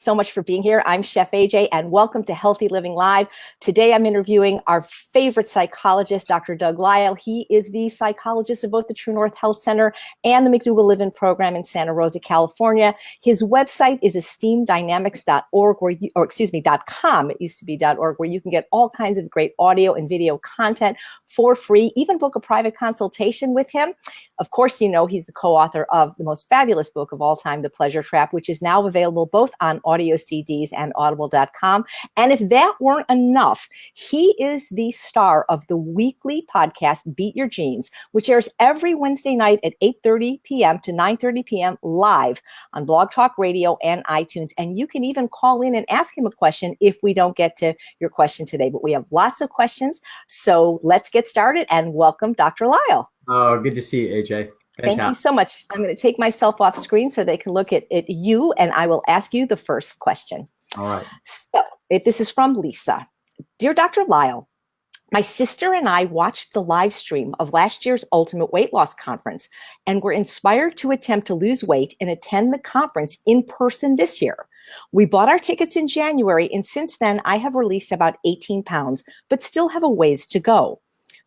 So much for being here. I'm Chef AJ, and welcome to Healthy Living Live. Today, I'm interviewing our favorite psychologist, Dr. Doug Lisle. He is the psychologist of both the True North Health Center and the McDougall Live-In Program in Santa Rosa, California. His website is esteemdynamics.org, .com. It used to be .org, where you can get all kinds of great audio and video content for free. Even book a private consultation with him. Of course, you know he's the co-author of the most fabulous book of all time, The Pleasure Trap, which is now available both on audio CDs and audible.com. And if that weren't enough, he is the star of the weekly podcast, Beat Your Genes, which airs every Wednesday night at 8:30 p.m. to 9:30 p.m. live on Blog Talk Radio and iTunes. And you can even call in and ask him a question if we don't get to your question today. But we have lots of questions. So let's get started and welcome Dr. Lisle. Oh, good to see you, AJ. Thank you so much. I'm going to take myself off screen so they can look at you, and I will ask you the first question. All right. So this is from Lisa. Dear Dr. Lisle, my sister and I watched the live stream of last year's Ultimate Weight Loss Conference and were inspired to attempt to lose weight and attend the conference in person this year. We bought our tickets in January, and since then I have released about 18 pounds, but still have a ways to go.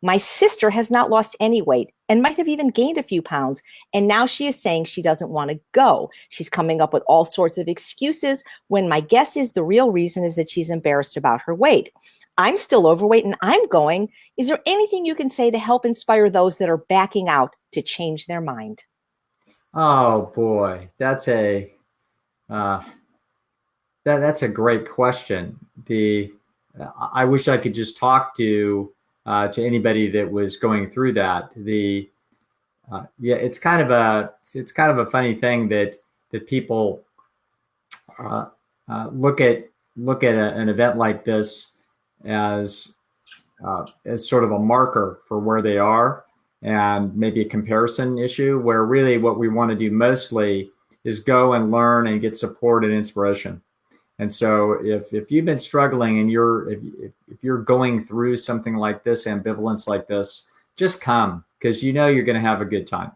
My sister has not lost any weight and might have even gained a few pounds. And now she is saying she doesn't want to go. She's coming up with all sorts of excuses when my guess is the real reason is that she's embarrassed about her weight. I'm still overweight and I'm going. Is there anything you can say to help inspire those that are backing out to change their mind? Oh boy, that's a great question. I wish I could just talk to anybody that was going through that. It's kind of a funny thing that people look at an event like this as sort of a marker for where they are, and maybe a comparison issue, where really what we want to do mostly is go and learn and get support and inspiration. And so if you've been struggling and if you're going through something like this, ambivalence like this, just come, because you know you're going to have a good time.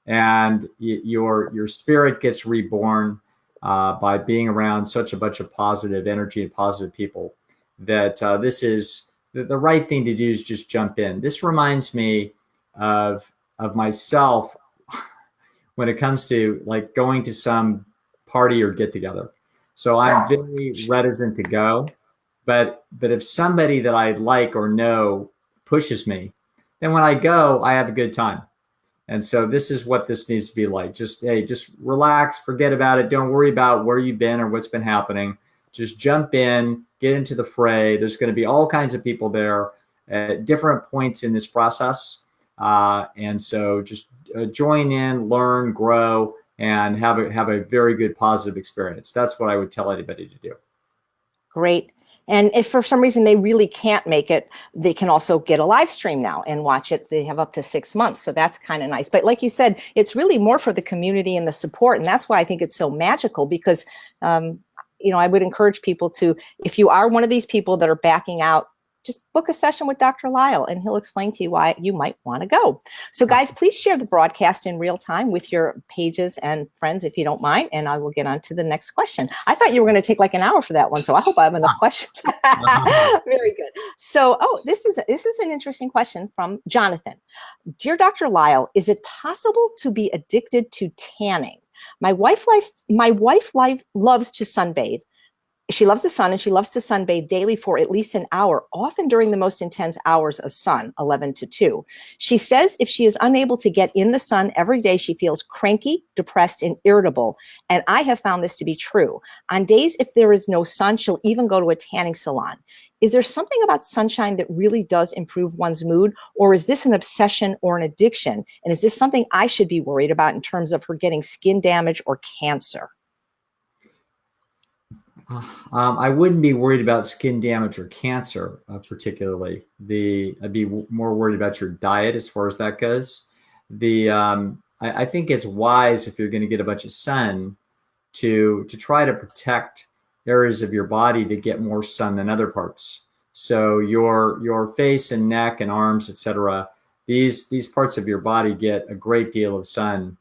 And your spirit gets reborn by being around such a bunch of positive energy and positive people, that this is the right thing to do, is just jump in. This reminds me of myself when it comes to like going to some party or get together. So I'm very reticent to go, but if somebody that I like or know pushes me, then when I go, I have a good time. And so this is what this needs to be like. Just relax, forget about it. Don't worry about where you've been or what's been happening. Just jump in, get into the fray. There's going to be all kinds of people there at different points in this process. And so just join in, learn, grow, and have a very good positive experience. That's what I would tell anybody to do. Great. And if for some reason they really can't make it, they can also get a live stream now and watch it. They have up to 6 months. So that's kind of nice. But like you said, it's really more for the community and the support. And that's why I think it's so magical, because, I would encourage people to, if you are one of these people that are backing out, just book a session with Dr. Lisle and he'll explain to you why you might want to go. So guys, please share the broadcast in real time with your pages and friends if you don't mind, and I will get on to the next question. I thought you were going to take like an hour for that one, so I hope I have enough questions. Very good. So, this is an interesting question from Jonathan. Dear Dr. Lisle, is it possible to be addicted to tanning? My wife loves to sunbathe. She loves the sun, and she loves to sunbathe daily for at least an hour, often during the most intense hours of sun, 11 to 2. She says if she is unable to get in the sun every day, she feels cranky, depressed, and irritable. And I have found this to be true. On days if there is no sun, she'll even go to a tanning salon. Is there something about sunshine that really does improve one's mood, or is this an obsession or an addiction? And is this something I should be worried about in terms of her getting skin damage or cancer? I wouldn't be worried about skin damage or cancer, particularly. I'd be more worried about your diet as far as that goes. I think it's wise, if you're going to get a bunch of sun, to try to protect areas of your body that get more sun than other parts. So your face and neck and arms, etc. These parts of your body get a great deal of sun,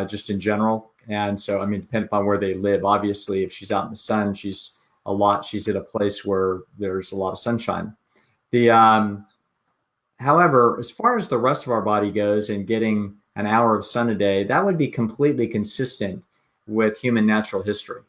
just in general. And so, I mean, depending upon where they live, obviously, if she's out in the sun, she's at a place where there's a lot of sunshine. However, as far as the rest of our body goes and getting an hour of sun a day, that would be completely consistent with human natural history.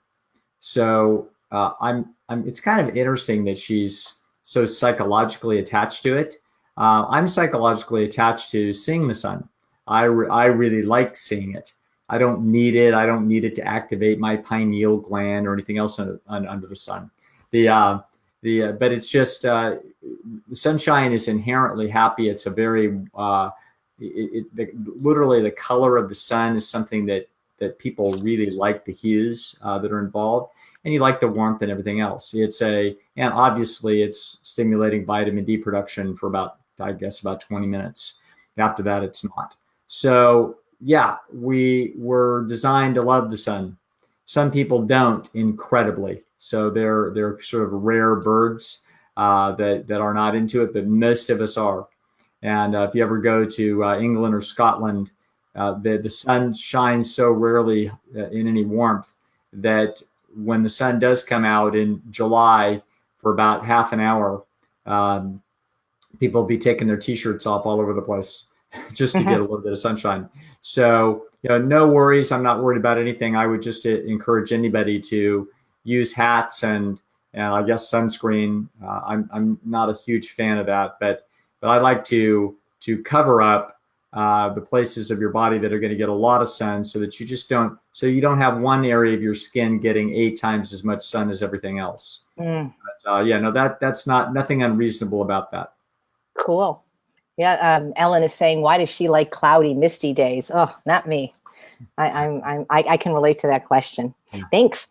So it's kind of interesting that she's so psychologically attached to it. I'm psychologically attached to seeing the sun. I really like seeing it. I don't need it. I don't need it to activate my pineal gland or anything else under the sun. But it's just the sunshine is inherently happy. It's a very literally the color of the sun is something that people really like, the hues that are involved, and you like the warmth and everything else. And obviously it's stimulating vitamin D production for about 20 minutes. After that, it's not. So yeah, we were designed to love the sun. Some people don't, incredibly. So they're sort of rare birds that are not into it, but most of us are. And if you ever go to England or Scotland, the sun shines so rarely in any warmth that when the sun does come out in July for about half an hour, people will be taking their t-shirts off all over the place just to get a little bit of sunshine. So, no worries. I'm not worried about anything. I would just encourage anybody to use hats and I guess sunscreen. I'm not a huge fan of that, but I like to cover up the places of your body that are going to get a lot of sun, so that you don't have one area of your skin getting 8 times as much sun as everything else. But, that's nothing unreasonable about that. Cool. Yeah. Ellen is saying, why does she like cloudy, misty days? Oh, not me. I can relate to that question. Yeah. Thanks.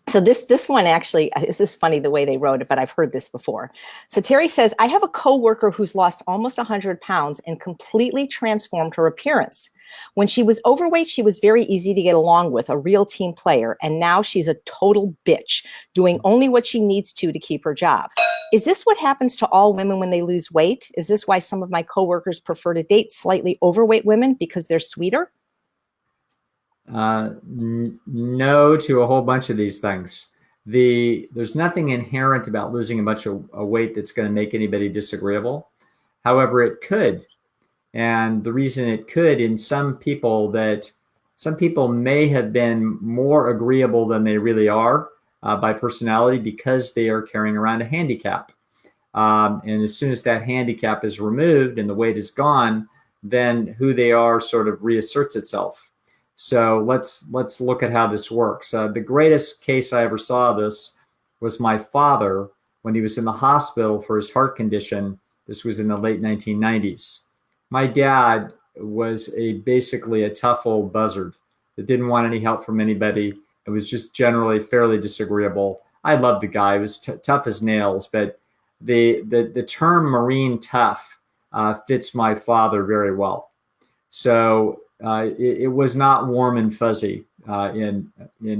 So this one actually, this is funny the way they wrote it, but I've heard this before. So Terry says, I have a coworker who's lost almost 100 pounds and completely transformed her appearance. When she was overweight, she was very easy to get along with, a real team player. And now she's a total bitch, doing only what she needs to keep her job. Is this what happens to all women when they lose weight? Is this why some of my coworkers prefer to date slightly overweight women, because they're sweeter? No to a whole bunch of these things. There's nothing inherent about losing a bunch of weight that's going to make anybody disagreeable. However, it could. And the reason it could, in some people may have been more agreeable than they really are by personality, because they are carrying around a handicap. And as soon as that handicap is removed and the weight is gone, then who they are sort of reasserts itself. So let's look at how this works. The greatest case I ever saw of this was my father when he was in the hospital for his heart condition. This was in the late 1990s. My dad was basically a tough old buzzard that didn't want any help from anybody. It was just generally fairly disagreeable. I loved the guy. He was tough as nails, but the term Marine tough fits my father very well. So it was not warm and fuzzy in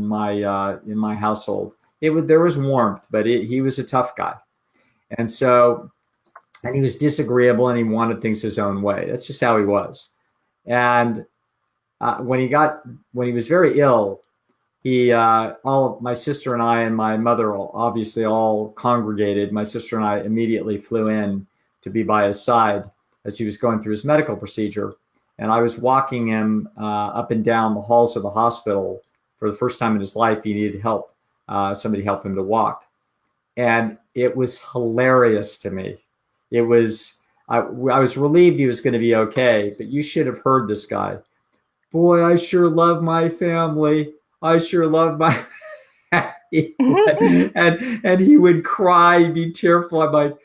my household. There was warmth, but he was a tough guy, and he was disagreeable, and he wanted things his own way. That's just how he was. And when he was very ill, my sister and I and my mother obviously all congregated. My sister and I immediately flew in to be by his side as he was going through his medical procedure. And I was walking him up and down the halls of the hospital for the first time in his life. He needed help. Somebody help him to walk. And it was hilarious to me. I was relieved he was going to be okay, but you should have heard this guy. Boy, I sure love my family. I sure love my and he would cry, be tearful. I'm like,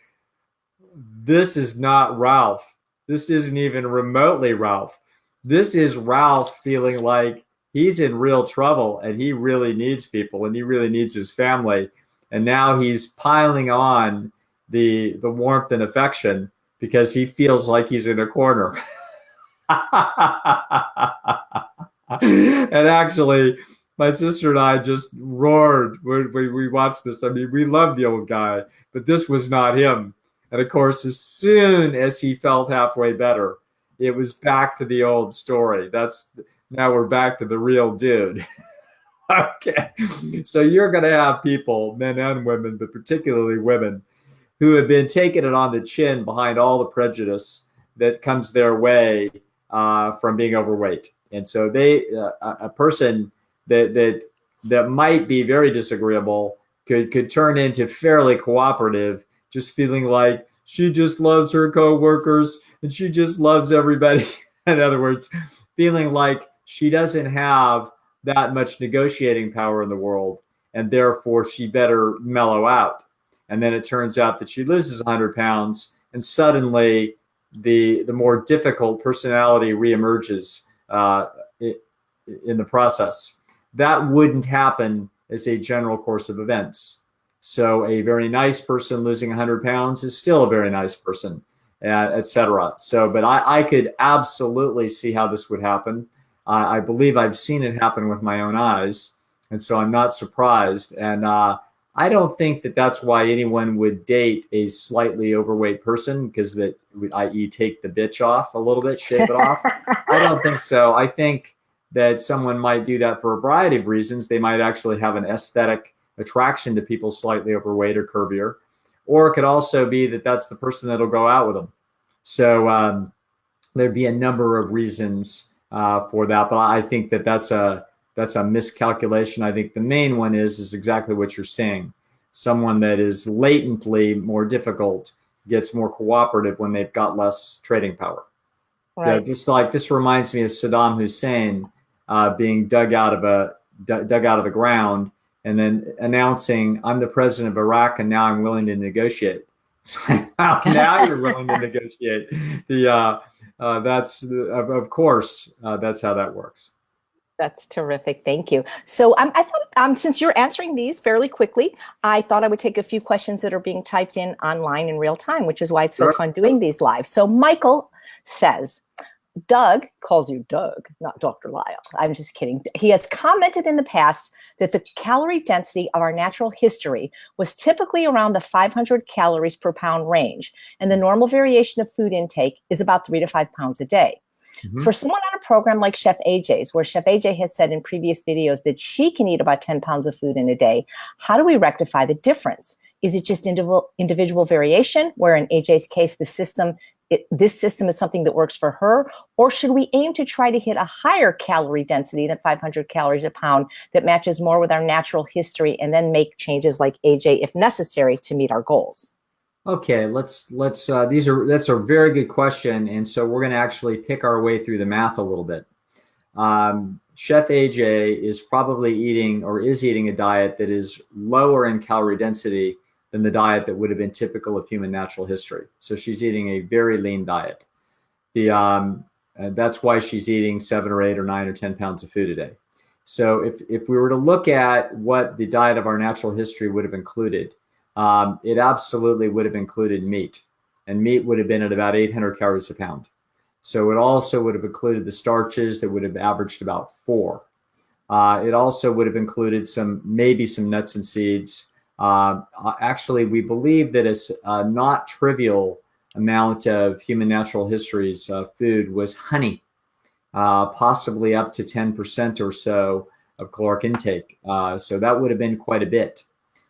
this is not Ralph. This isn't even remotely Ralph. This is Ralph feeling like he's in real trouble and he really needs people and he really needs his family. And now he's piling on the warmth and affection because he feels like he's in a corner. And actually, my sister and I just roared when we watched this. I mean, we love the old guy, but this was not him. And of course, as soon as he felt halfway better, it was back to the old story. That's now we're back to the real dude. Okay. So you're going to have people, men and women, but particularly women, who have been taking it on the chin behind all the prejudice that comes their way from being overweight. And so a person that might be very disagreeable could turn into fairly cooperative, just feeling like she just loves her coworkers and she just loves everybody. In other words, feeling like she doesn't have that much negotiating power in the world, and therefore she better mellow out. And then it turns out that she loses 100 pounds, and suddenly the more difficult personality reemerges in the process. That wouldn't happen as a general course of events. So a very nice person losing 100 pounds is still a very nice person, et cetera. So, but I could absolutely see how this would happen. I believe I've seen it happen with my own eyes, and so I'm not surprised. And I don't think that that's why anyone would date a slightly overweight person, because that would, i.e., take the bitch off a little bit, shave it off. I don't think so. I think that someone might do that for a variety of reasons. They might actually have an aesthetic attraction to people slightly overweight or curvier, or it could also be that that's the person that'll go out with them. So there'd be a number of reasons for that, but I think that that's a miscalculation. I think the main one is exactly what you're saying. Someone that is latently more difficult gets more cooperative when they've got less trading power. Right. Just like this reminds me of Saddam Hussein being dug out of the ground and then announcing, "I'm the president of Iraq, and now I'm willing to negotiate." Now you're willing to negotiate. Of course, that's how that works. That's terrific. Thank you. So I thought, since you're answering these fairly quickly, I thought I would take a few questions that are being typed in online in real time, which is why it's so fun doing these live. So Michael says, Doug calls you Doug, not Dr. Lisle. I'm just kidding. He has commented in the past that the calorie density of our natural history was typically around the 500 calories per pound range, and the normal variation of food intake is about 3 to 5 pounds a day. Mm-hmm. For someone on a program like Chef AJ's, where Chef AJ has said in previous videos that she can eat about 10 pounds of food in a day, how do we rectify the difference? Is it just individual variation, where in AJ's case, this system is something that works for her? Or should we aim to try to hit a higher calorie density than 500 calories a pound that matches more with our natural history, and then make changes like AJ if necessary to meet our goals? Okay, that's a very good question, and so we're going to actually pick our way through the math a little bit. Chef AJ is probably is eating a diet that is lower in calorie density than the diet that would have been typical of human natural history. So she's eating a very lean diet. That's why she's eating 7 or 8 or 9 or 10 pounds of food a day. So if we were to look at what the diet of our natural history would have included, it absolutely would have included meat, and meat would have been at about 800 calories a pound. So it also would have included the starches that would have averaged about 4. It also would have included maybe some nuts and seeds. Actually, we believe that a not trivial amount of human natural history's food was honey, possibly up to 10% or so of caloric intake. So that would have been quite a bit.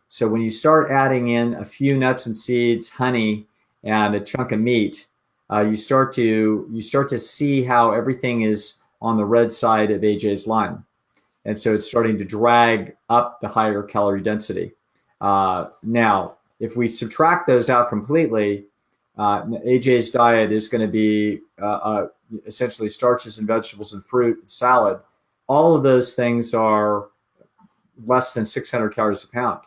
So when you start adding in a few nuts and seeds, honey, and a chunk of meat, you start to see how everything is on the red side of AJ's line. And so it's starting to drag up the higher calorie density. Now, if we subtract those out completely, AJ's diet is going to be essentially starches and vegetables and fruit and salad. All of those things are less than 600 calories a pound.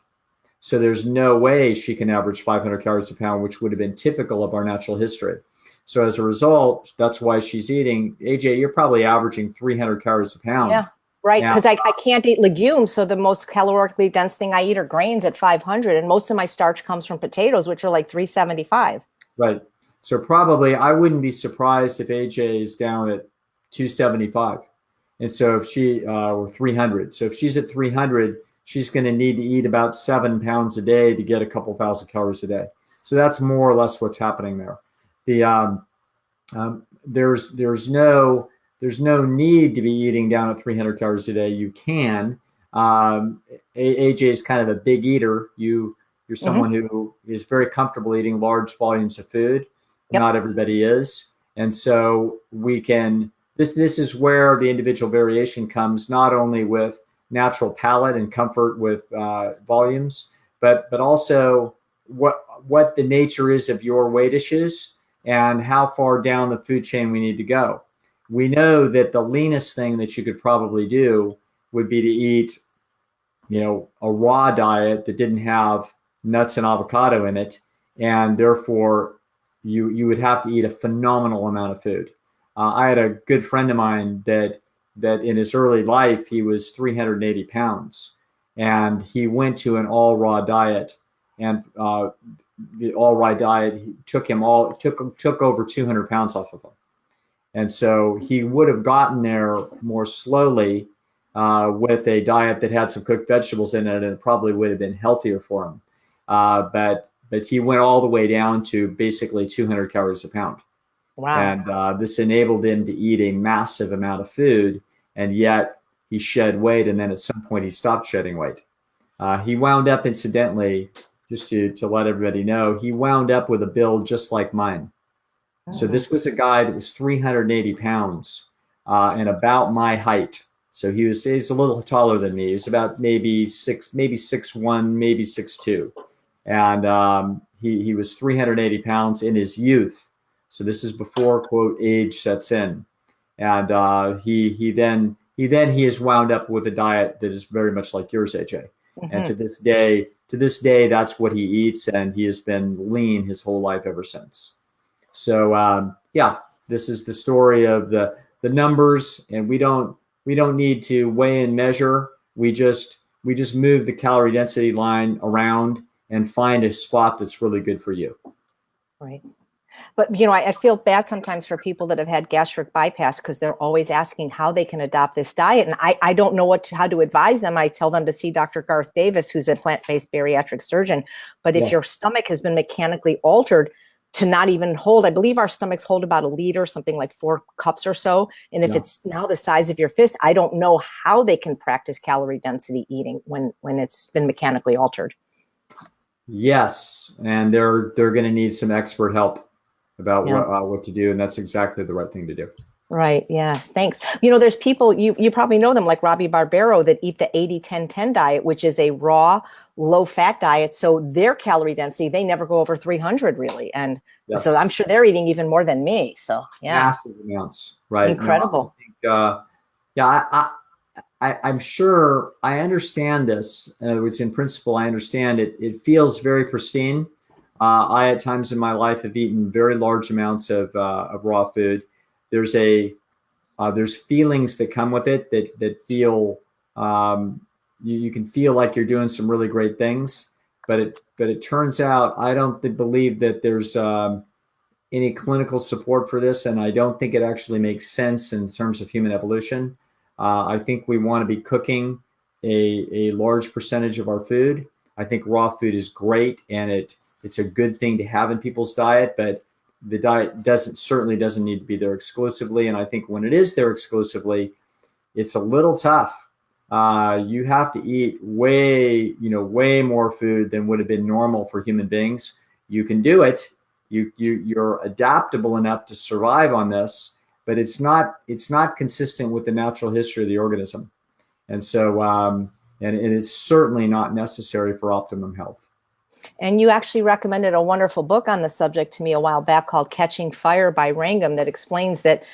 So there's no way she can average 500 calories a pound, which would have been typical of our natural history. So as a result, that's why she's eating. AJ, you're probably averaging 300 calories a pound. Yeah. Right, because I can't eat legumes, so the most calorically dense thing I eat are grains at 500, and most of my starch comes from potatoes, which are like 375. Right. So probably I wouldn't be surprised if AJ is down at 275, and so if she or 300. So if she's at 300, she's going to need to eat about 7 pounds a day to get a couple thousand calories a day. So that's more or less what's happening there. There's no there's no need to be eating down at 300 calories a day. You can. AJ is kind of a big eater. You're someone who is very comfortable eating large volumes of food. Yep. Not everybody is. And so we can, this is where the individual variation comes, not only with natural palate and comfort with volumes, but also what the nature is of your weight issues and how far down the food chain we need to go. We know that the leanest thing that you could probably do would be to eat, a raw diet that didn't have nuts and avocado in it, and therefore you would have to eat a phenomenal amount of food. I had a good friend of mine that in his early life, he was 380 pounds, and he went to an all raw diet, and the all raw diet took over 200 pounds off of him. And so he would have gotten there more slowly with a diet that had some cooked vegetables in it, and it probably would have been healthier for him. But he went all the way down to basically 200 calories a pound. Wow. And this enabled him to eat a massive amount of food, and yet he shed weight, and then at some point he stopped shedding weight. He wound up, incidentally, just to let everybody know, he wound up with a build just like mine. So this was a guy that was 380 pounds and about my height. So he's a little taller than me. He's about maybe 6'1", maybe 6'2". And he was 380 pounds in his youth. So this is before, quote, age sets in. And he has wound up with a diet that is very much like yours, AJ. And to this day, that's what he eats, and he has been lean his whole life ever since. So this is the story of the numbers, and we don't need to weigh and measure. We just move the calorie density line around and find a spot that's really good for you. Right. But, I feel bad sometimes for people that have had gastric bypass, because they're always asking how they can adopt this diet. And I don't know how to advise them. I tell them to see Dr. Garth Davis, who's a plant-based bariatric surgeon. But if your stomach has been mechanically altered to not even hold, I believe our stomachs hold about a liter, something like 4 cups or so. And if it's now the size of your fist, I don't know how they can practice calorie density eating when it's been mechanically altered. Yes. And they're going to need some expert help about what to do. And that's exactly the right thing to do. Right. Yes. Thanks. There's people, you probably know them, like Robbie Barbero, that eat the 80-10-10 diet, which is a raw, low fat diet. So their calorie density, they never go over 300 really. And so I'm sure they're eating even more than me. So massive amounts. Right. Incredible. I'm sure I understand this. In other words, in principle, I understand it. It feels very pristine. I, at times in my life, have eaten very large amounts of raw food. There's feelings that come with it that feel you can feel like you're doing some really great things, but it turns out I don't believe that there's any clinical support for this, and I don't think it actually makes sense in terms of human evolution. I think we want to be cooking a large percentage of our food. I think raw food is great, and it's a good thing to have in people's diet, but the diet certainly doesn't need to be there exclusively. And I think when it is there exclusively, it's a little tough. You have to eat way more food than would have been normal for human beings. You can do it. You're adaptable enough to survive on this, but it's not consistent with the natural history of the organism. And so, and it's certainly not necessary for optimum health. And you actually recommended a wonderful book on the subject to me a while back called Catching Fire by Wrangham, that explains that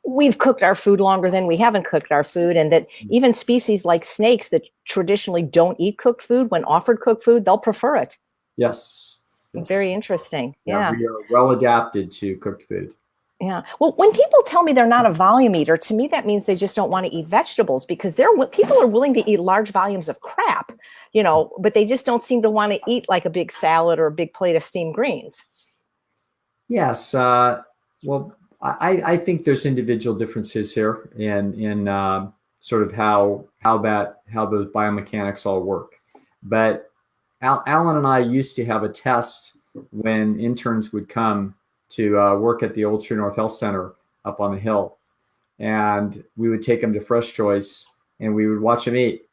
we've cooked our food longer than we haven't cooked our food, and that even species like snakes that traditionally don't eat cooked food, when offered cooked food, they'll prefer it. Yes. Very interesting. Yeah. We are well adapted to cooked food. Yeah. Well, when people tell me they're not a volume eater, to me, that means they just don't want to eat vegetables, because people are willing to eat large volumes of crap, but they just don't seem to want to eat like a big salad or a big plate of steamed greens. Yes. Well, I think there's individual differences here in sort of how those biomechanics all work. But Alan and I used to have a test when interns would come to work at the Old True North Health Center up on the hill. and we would take them to Fresh Choice and we would watch them eat.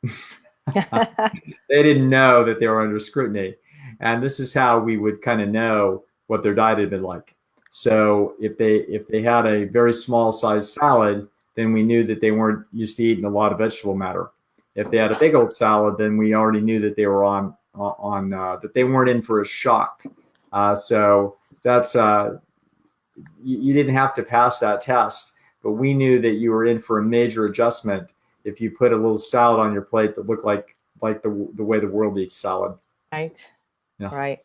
They didn't know that they were under scrutiny. And this is how we would kind of know what their diet had been like. So if they had a very small size salad, then we knew that they weren't used to eating a lot of vegetable matter. If they had a big old salad, then we already knew that they were on that they weren't in for a shock. So that's you didn't have to pass that test, but we knew that you were in for a major adjustment if you put a little salad on your plate that looked like the way the world eats salad. Right. Yeah. Right.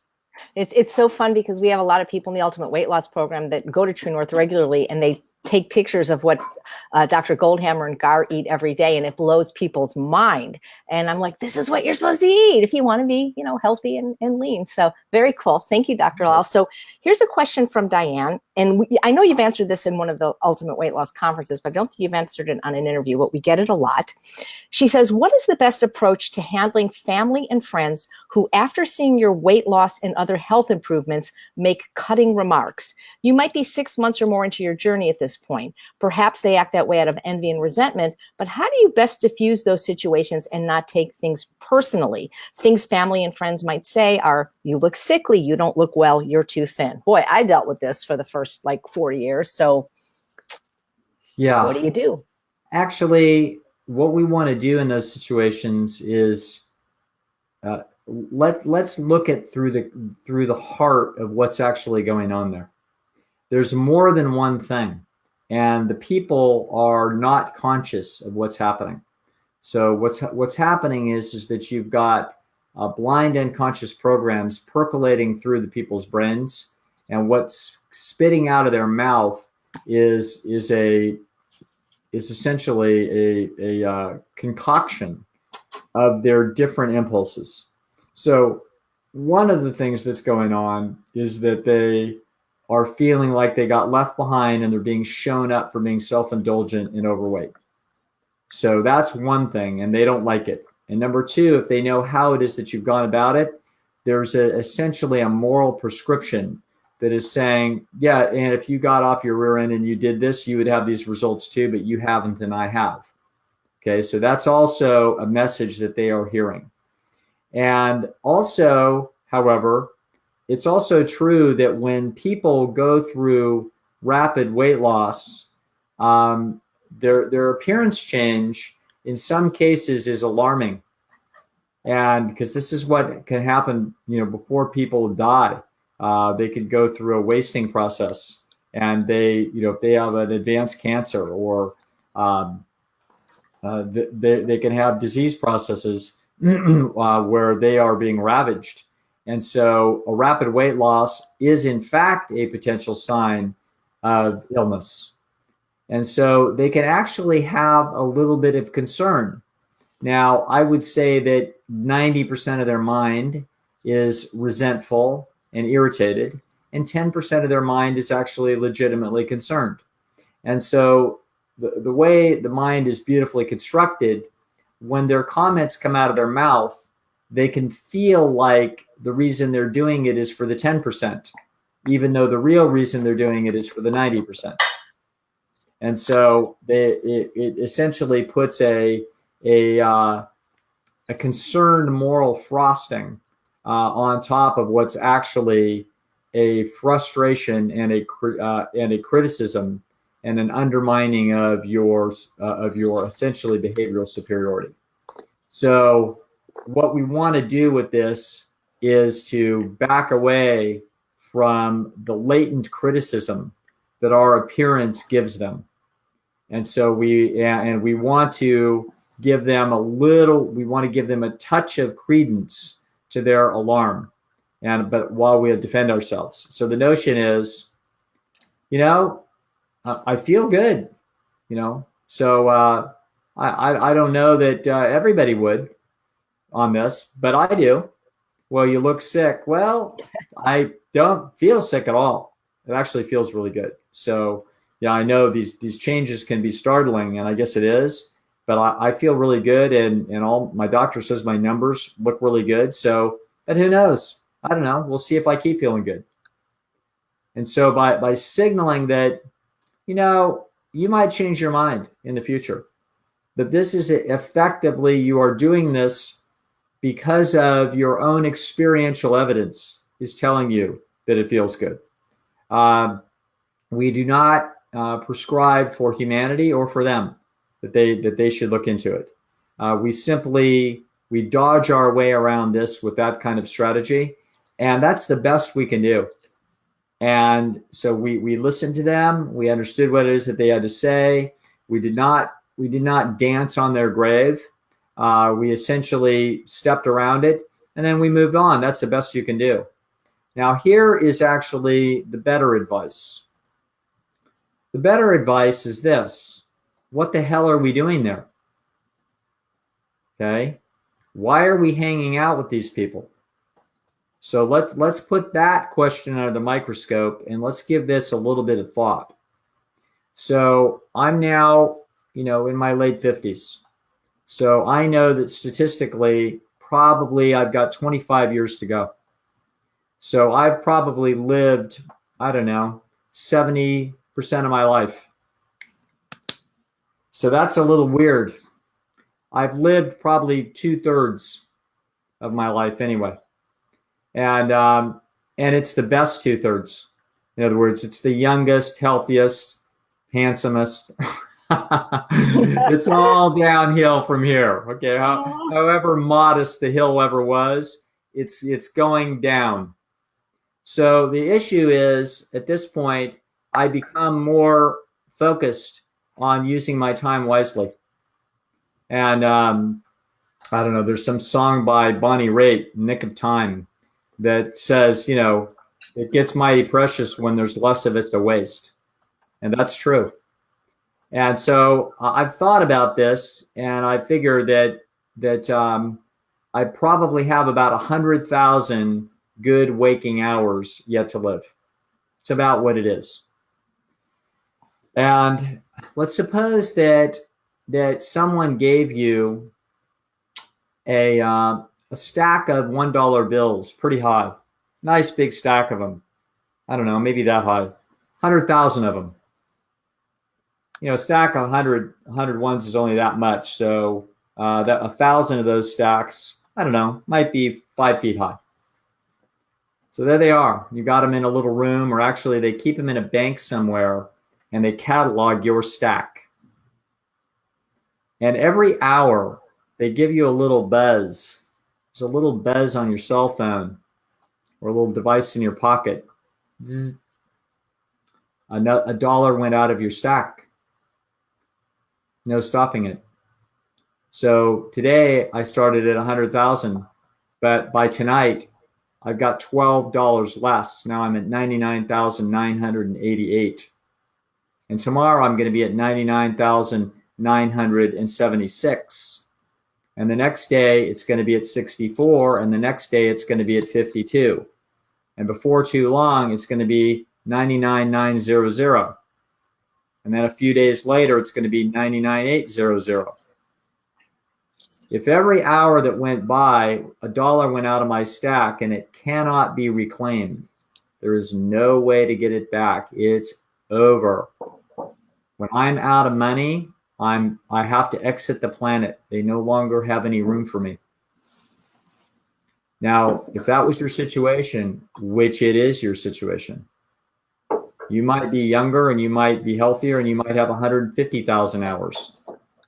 It's so fun because we have a lot of people in the Ultimate Weight Loss Program that go to True North regularly, and they take pictures of what Dr. Goldhammer and Gar eat every day, and it blows people's mind. And I'm like, this is what you're supposed to eat if you want to be, healthy and lean. So very cool. Thank you, Dr. Lisle. So here's a question from Diane. And I know you've answered this in one of the Ultimate Weight Loss conferences, but I don't think you've answered it on an interview, but we get it a lot. She says, what is the best approach to handling family and friends who, after seeing your weight loss and other health improvements, make cutting remarks? You might be 6 months or more into your journey at this point. Perhaps they act that way out of envy and resentment, but how do you best diffuse those situations and not take things personally? Things family and friends might say are, you look sickly, you don't look well, you're too thin. Boy, I dealt with this for the first 4 years. So yeah, what do you do? Actually, what we want to do in those situations is let's look at through the heart of what's actually going on there. There's more than one thing, and the people are not conscious of what's happening. So what's happening is that you've got blind unconscious programs percolating through the people's brains, and what's spitting out of their mouth is essentially a concoction of their different impulses. So one of the things that's going on is that they are feeling like they got left behind and they're being shown up for being self-indulgent and overweight. So that's one thing, and they don't like it. And number two, if they know how it is that you've gone about it, there's essentially a moral prescription that is saying, yeah, and if you got off your rear end and you did this, you would have these results too, but you haven't and I have. Okay, so that's also a message that they are hearing. And also, however, it's also true that when people go through rapid weight loss, their appearance change in some cases is alarming. And because this is what can happen, before people die, they could go through a wasting process, and if they have an advanced cancer, or they can have disease processes where they are being ravaged. And so a rapid weight loss is in fact a potential sign of illness. And so they can actually have a little bit of concern. Now, I would say that 90% of their mind is resentful and irritated, and 10% of their mind is actually legitimately concerned. And so the way the mind is beautifully constructed, when their comments come out of their mouth, they can feel like the reason they're doing it is for the 10%, even though the real reason they're doing it is for the 90%. And so it essentially puts a concerned moral frosting on top of what's actually a frustration and a criticism and an undermining of your essentially behavioral superiority. So what we want to do with this is to back away from the latent criticism that our appearance gives them. And so we want to give them a touch of credence to their alarm, but while we defend ourselves. So the notion is, I feel good, so I don't know that everybody would on this, but I do. Well, you look sick. Well, I don't feel sick at all. It actually feels really good. So yeah, I know these changes can be startling, and I guess it is, but I feel really good, and all my doctor says my numbers look really good. So, but who knows? I don't know. We'll see if I keep feeling good. And so by signaling that, you might change your mind in the future. But this is effectively, you are doing this because of your own experiential evidence is telling you that it feels good. We do not prescribe for humanity or for them that they should look into it. We dodge our way around this with that kind of strategy, and that's the best we can do. And so we listened to them. We understood what it is that they had to say. We did not dance on their grave. We essentially stepped around it, and then we moved on. That's the best you can do. Now, here is actually the better advice. The better advice is this. What the hell are we doing there? Okay. Why are we hanging out with these people? So let's put that question under the microscope, and let's give this a little bit of thought. So I'm now, in my late 50s. So I know that statistically, probably I've got 25 years to go. So I've probably lived, 70% of my life. So that's a little weird. I've lived probably 2/3 of my life anyway. And it's the best 2/3. In other words, it's the youngest, healthiest, handsomest. It's all downhill from here. Okay. However modest the hill ever was, it's going down. So the issue is, at this point, I become more focused on using my time wisely. And I don't know, there's some song by Bonnie Raitt, Nick of Time, that says, it gets mighty precious when there's less of it to waste. And that's true. And so I've thought about this, and I figure that I probably have about 100,000 good waking hours yet to live. It's about what it is. And let's suppose that someone gave you a stack of $1 bills, pretty high, nice big stack of them. I don't know, maybe that high, 100,000 of them. A stack of 100 ones is only that much. So that 1,000 of those stacks, I don't know, might be 5 feet high. So there they are. You got them in a little room, or actually they keep them in a bank somewhere, and they catalog your stack. And every hour they give you a little buzz. There's a little buzz on your cell phone or a little device in your pocket. Zzz. A dollar went out of your stack. No stopping it. So today I started at 100,000, but by tonight I've got $12 less. Now I'm at 99,988. And tomorrow I'm going to be at 99,976. And the next day it's going to be at 64. And the next day it's going to be at 52. And before too long, it's going to be 99,900. And then a few days later, it's going to be 99,800. If every hour that went by, a dollar went out of my stack and it cannot be reclaimed, there is no way to get it back. It's over. When I'm out of money, I have to exit the planet. They no longer have any room for me. Now, if that was your situation, which it is your situation, you might be younger and you might be healthier and you might have 150,000 hours.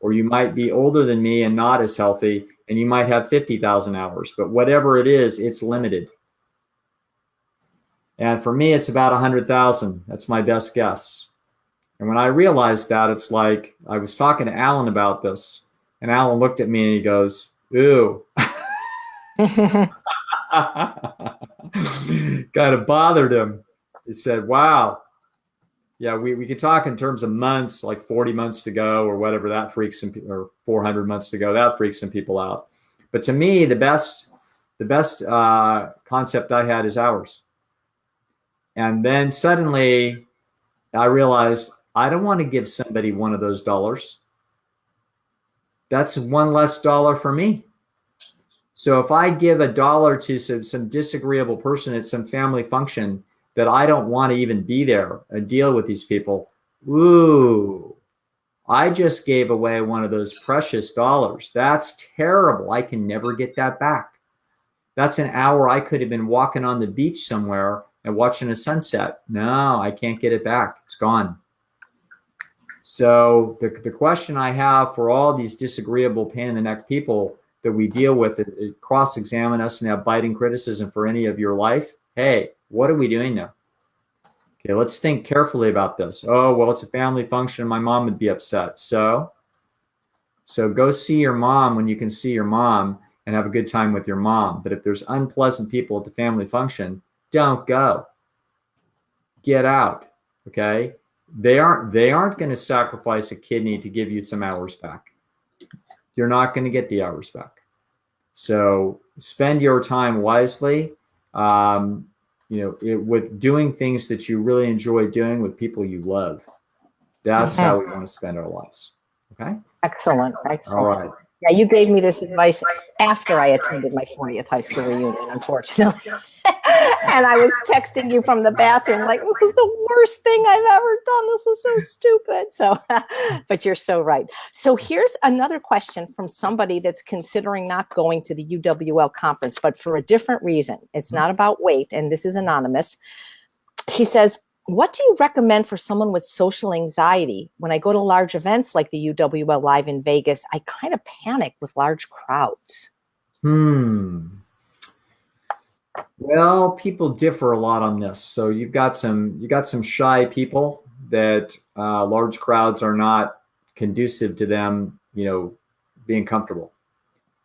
Or you might be older than me and not as healthy and you might have 50,000 hours. But whatever it is, it's limited. And for me, it's about 100,000. That's my best guess. And when I realized that, it's like I was talking to Alan about this. And Alan looked at me and he goes, ooh. Kind of bothered him. He said, wow. Yeah, we could talk in terms of months, like 40 months to go or whatever, that freaks some people, or 400 months to go, that freaks some people out. But to me, the best concept I had is hours. And then suddenly I realized I don't want to give somebody one of those dollars. That's one less dollar for me. So if I give $1 to some disagreeable person at some family function that I don't want to even be there and deal with these people, ooh, I just gave away one of those precious dollars. That's terrible. I can never get that back. That's an hour I could have been walking on the beach somewhere and watching a sunset. No, I can't get it back. It's gone. So the question I have for all these disagreeable, pain in the neck people that we deal with, cross-examine us and have biting criticism for any of your life. Hey, what are we doing there? Okay, let's think carefully about this. Oh, well, it's a family function. My mom would be upset. So go see your mom when you can see your mom and have a good time with your mom. But if there's unpleasant people at the family function, don't go. Get out. Okay? They aren't going to sacrifice a kidney to give you some hours back. You're not going to get the hours back. So spend your time wisely. With doing things that you really enjoy doing with people you love. That's how we want to spend our lives. Okay? Excellent. Excellent. All right. Yeah, you gave me this advice after I attended my 40th high school reunion, unfortunately. And I was texting you from the bathroom like, this is the worst thing I've ever done. This was so stupid. So, but you're so right. So here's another question from somebody that's considering not going to the UWL conference, but for a different reason. It's not about weight, and this is anonymous. She says, what do you recommend for someone with social anxiety? When I go to large events like the UWL Live in Vegas, I kind of panic with large crowds. Well, people differ a lot on this. So you've got some shy people that large crowds are not conducive to them, being comfortable.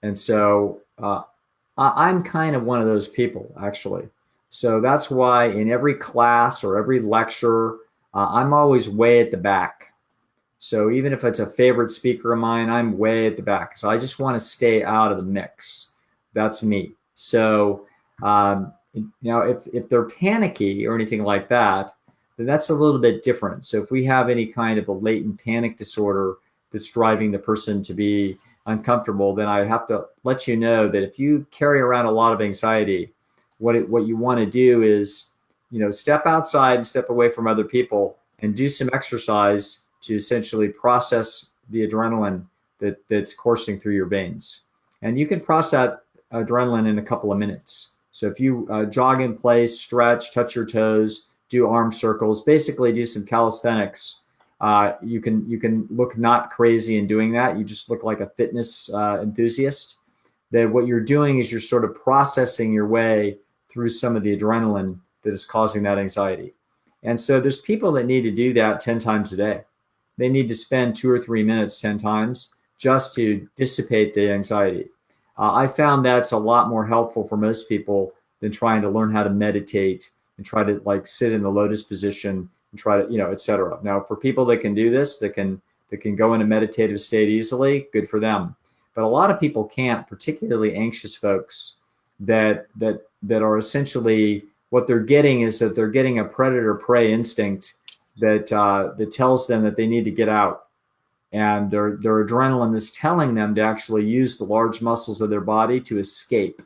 And so I'm kind of one of those people, actually. So that's why in every class or every lecture, I'm always way at the back. So even if it's a favorite speaker of mine, I'm way at the back. So I just want to stay out of the mix. That's me. So, if they're panicky or anything like that, then that's a little bit different. So if we have any kind of a latent panic disorder that's driving the person to be uncomfortable, then I have to let you know that if you carry around a lot of anxiety, what you want to do is, step outside and step away from other people and do some exercise to essentially process the adrenaline that's coursing through your veins. And you can process that adrenaline in a couple of minutes. So if you jog in place, stretch, touch your toes, do arm circles, basically do some calisthenics, you can look not crazy in doing that. You just look like a fitness enthusiast. That what you're doing is you're sort of processing your way through some of the adrenaline that is causing that anxiety. And so there's people that need to do that 10 times a day. They need to spend 2 or 3 minutes 10 times just to dissipate the anxiety. I found that's a lot more helpful for most people than trying to learn how to meditate and try to sit in the lotus position and try to, et cetera. Now, for people that can do this, that can go in a meditative state easily, good for them. But a lot of people can't, particularly anxious folks that are essentially, what they're getting is that they're getting a predator-prey instinct that tells them that they need to get out. And their adrenaline is telling them to actually use the large muscles of their body to escape.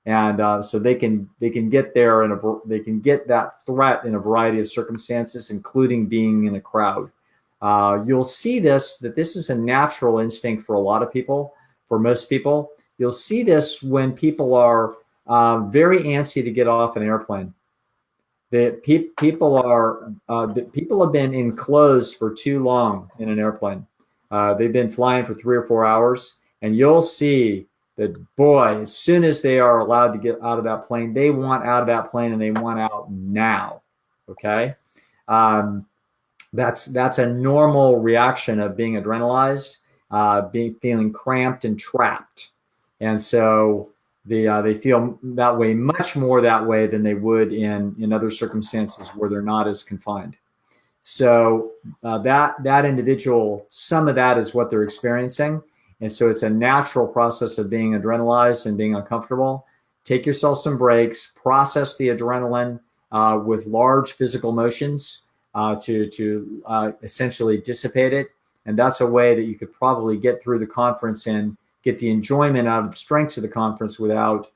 And so they can get there, and they can get that threat in a variety of circumstances, including being in a crowd. You'll see that this is a natural instinct for a lot of people, for most people. You'll see this when people are very antsy to get off an airplane. People have been enclosed for too long in an airplane. They've been flying for 3 or 4 hours, and you'll see that, boy, as soon as they are allowed to get out of that plane, they want out of that plane, and they want out now. Okay. That's a normal reaction of being adrenalized, feeling cramped and trapped. And so they feel that way, much more that way than they would in other circumstances where they're not as confined. So that individual, some of that is what they're experiencing. And so it's a natural process of being adrenalized and being uncomfortable. Take yourself some breaks, process the adrenaline with large physical motions to essentially dissipate it. And that's a way that you could probably get through the conference and get the enjoyment out of the strengths of the conference without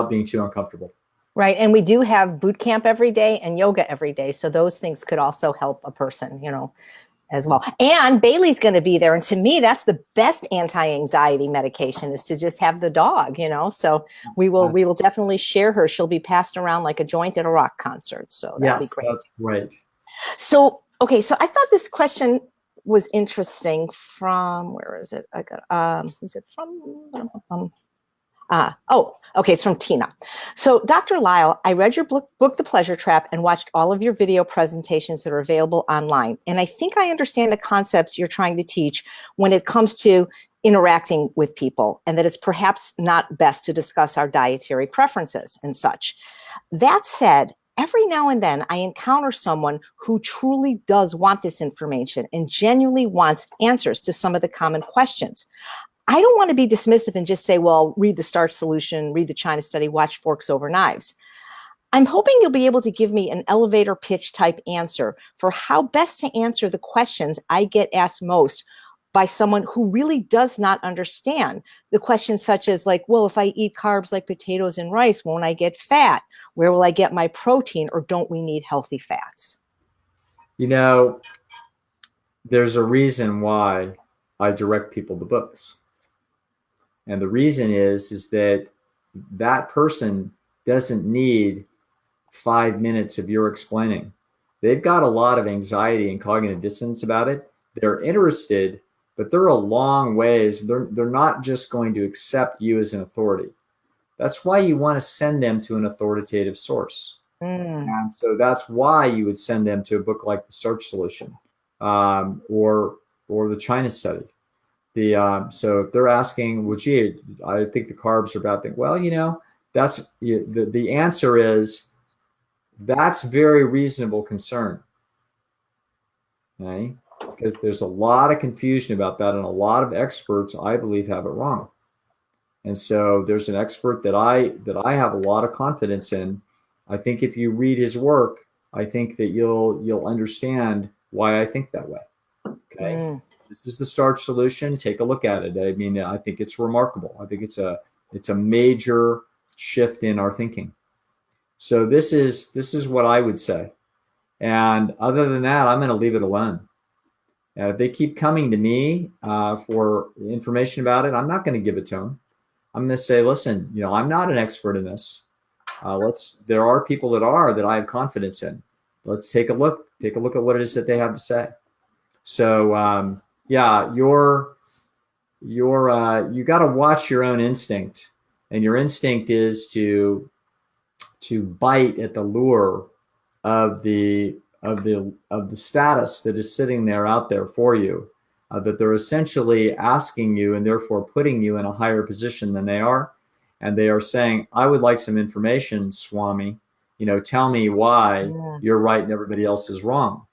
being too uncomfortable. Right. And we do have boot camp every day and yoga every day. So those things could also help a person, as well. And Bailey's going to be there. And to me, that's the best anti-anxiety medication, is to just have the dog, you know. So we will definitely share her. She'll be passed around like a joint at a rock concert. So that'll be great. That's great. So, okay. So I thought this question was interesting from, where is it? I got, who's it from? Okay, it's from Tina. So, Dr. Lisle, I read your book, The Pleasure Trap, and watched all of your video presentations that are available online. And I think I understand the concepts you're trying to teach when it comes to interacting with people, and that it's perhaps not best to discuss our dietary preferences and such. That said, every now and then I encounter someone who truly does want this information and genuinely wants answers to some of the common questions. I don't want to be dismissive and just say, well, read the Starch Solution, read the China Study, watch Forks Over Knives. I'm hoping you'll be able to give me an elevator pitch type answer for how best to answer the questions I get asked most by someone who really does not understand. The questions such as like, well, if I eat carbs like potatoes and rice, won't I get fat? Where will I get my protein? Or don't we need healthy fats? You know, there's a reason why I direct people to books. And the reason is that that person doesn't need 5 minutes of your explaining. They've got a lot of anxiety and cognitive dissonance about it. They're interested, but they're a long ways. They're not just going to accept you as an authority. That's why you want to send them to an authoritative source. And so that's why you would send them to a book like The Starch Solution, or the China Study. So if they're asking, well, gee, I think the carbs are a bad thing. Well, you know, that's the answer is that's very reasonable concern. Okay? Because there's a lot of confusion about that, and a lot of experts, I believe, have it wrong. And so there's an expert that I have a lot of confidence in. I think if you read his work, I think that you'll understand why I think that way. Okay. This is The Starch Solution. Take a look at it. I mean, I think it's remarkable. I think it's a major shift in our thinking. So this is what I would say. And other than that, I'm going to leave it alone. And if they keep coming to me for information about it, I'm not going to give it to them. I'm going to say, listen, you know, I'm not an expert in this. There are people that I have confidence in. Let's take a look at what it is that they have to say. So, yeah, you got to watch your own instinct, and your instinct is to bite at the lure of the status that is sitting there out there for you, that they're essentially asking you and therefore putting you in a higher position than they are. And they are saying, I would like some information, Swami, you know, tell me why you're right and everybody else is wrong.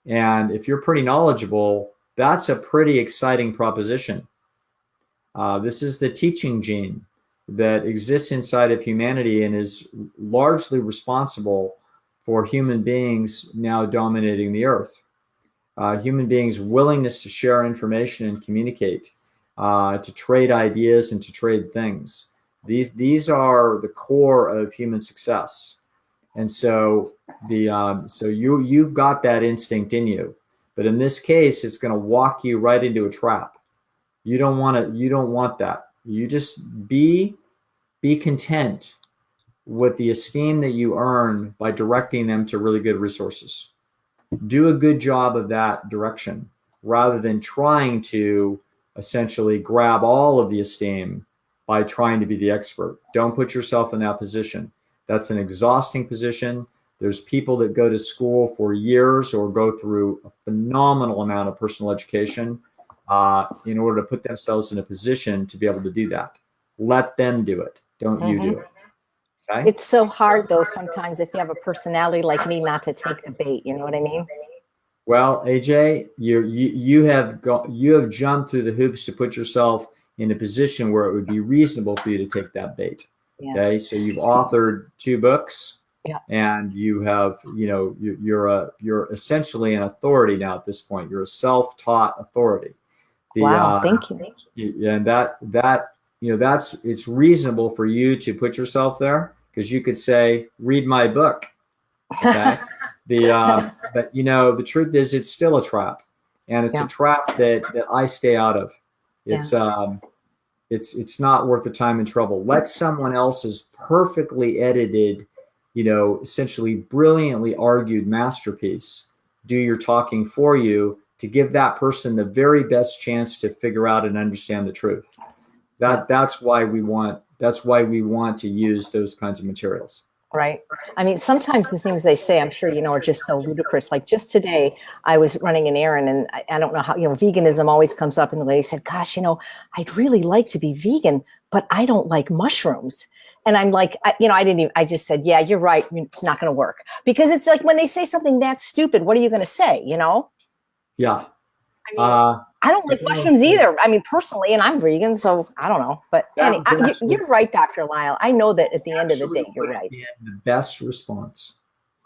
And if you're pretty knowledgeable, that's a pretty exciting proposition. This is the teaching gene that exists inside of humanity and is largely responsible for human beings now dominating the earth. Human beings' willingness to share information and communicate, to trade ideas and to trade things. These are the core of human success. And so you've got that instinct in you, but in this case, it's going to walk you right into a trap. You don't want that. You just be content with the esteem that you earn by directing them to really good resources. Do a good job of that direction rather than trying to essentially grab all of the esteem by trying to be the expert. Don't put yourself in that position. That's an exhausting position. There's people that go to school for years or go through a phenomenal amount of personal education in order to put themselves in a position to be able to do that. Let them do it. Don't you do it. Okay? It's so hard, though, sometimes if you have a personality like me not to take the bait. You know what I mean? Well, AJ, you have jumped through the hoops to put yourself in a position where it would be reasonable for you to take that bait. Yeah. Okay, so you've authored 2 books, and you have, you know, you're essentially an authority now at this point. You're a self-taught authority. Wow, thank you. And that you know, it's reasonable for you to put yourself there, because you could say, read my book. Okay. But you know, the truth is it's still a trap. and it's Yeah. a trap that I stay out of. Yeah. It's not worth the time and trouble. Let someone else's perfectly edited, essentially brilliantly argued masterpiece do your talking for you, to give that person the very best chance to figure out and understand the truth. That's why we want to use those kinds of materials. Right. I mean, sometimes the things they say, I'm sure you know, are just so ludicrous. Like just today, I was running an errand, and I don't know how, veganism always comes up, and the lady said, gosh, I'd really like to be vegan, but I don't like mushrooms. And I'm like, I just said, yeah, you're right. It's not going to work. Because it's like when they say something that stupid, what are you going to say, Yeah. I don't like mushrooms either. I mean, personally, and I'm vegan, so I don't know. But anyway, you're right, Dr. Lisle. I know that at the end of the day, you're right. The best response.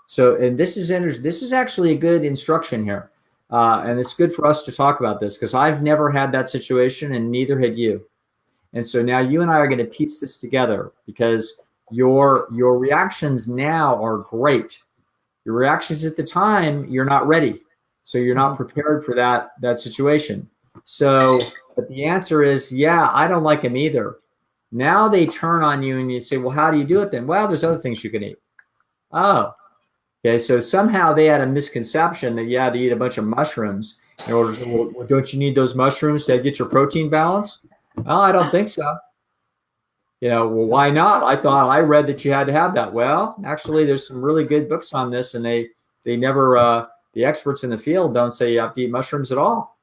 So, and this is actually a good instruction here. And it's good for us to talk about this, because I've never had that situation, and neither had you. And so now you and I are going to piece this together, because your reactions now are great. Your reactions at the time, you're not ready. So you're not prepared for that situation. So, but the answer is, yeah, I don't like them either. Now they turn on you and you say, well, how do you do it then? Well, there's other things you can eat. Oh, okay. So somehow they had a misconception that you had to eat a bunch of mushrooms in order to, well, don't you need those mushrooms to get your protein balance? Oh, I don't think so. Well, why not? I read that you had to have that. Well, actually, there's some really good books on this, and they never, the experts in the field don't say you have to eat mushrooms at all.